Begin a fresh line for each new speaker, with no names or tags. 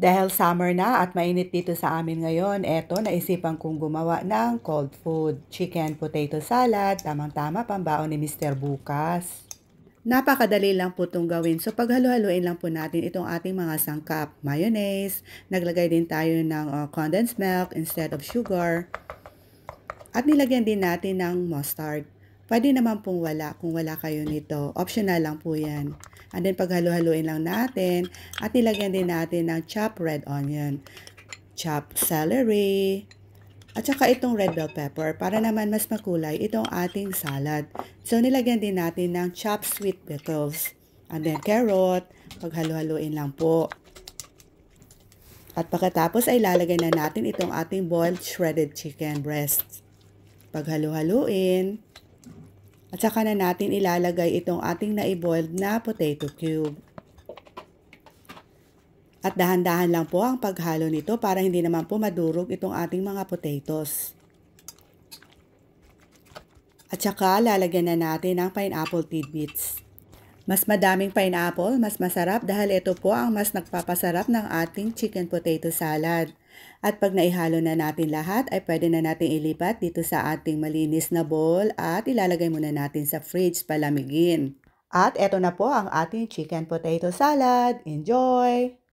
Dahil summer na at mainit dito sa amin ngayon, eto naisipan kong gumawa ng cold food, chicken potato salad, tamang-tama pambaon ni Mr. Bukas. Napakadali lang po itong gawin. So paghalo-haluin lang po natin itong ating mga sangkap. Mayonnaise, naglagay din tayo ng condensed milk instead of sugar. At nilagyan din natin ng mustard. Pwede naman pong wala kung wala kayo nito. Optional lang po yan. And then paghalo-haluin lang natin at nilagyan din natin ng chopped red onion, chopped celery, at saka itong red bell pepper para naman mas makulay itong ating salad. So nilagyan din natin ng chopped sweet pickles. And then carrot, paghalo-haluin lang po. At pagkatapos ay lalagay na natin itong ating boiled shredded chicken breast. Paghalo-haluin. At saka na natin ilalagay itong ating na-boiled na potato cube. At dahan-dahan lang po ang paghalo nito para hindi naman po madurog itong ating mga potatoes. At saka lalagyan na natin ng pineapple tidbits. Mas madaming pineapple, mas masarap dahil ito po ang mas nagpapasarap ng ating chicken potato salad. At pag naihalo na natin lahat, ay pwede na natin ilipat dito sa ating malinis na bowl at ilalagay muna natin sa fridge palamigin. At eto na po ang ating chicken potato salad. Enjoy!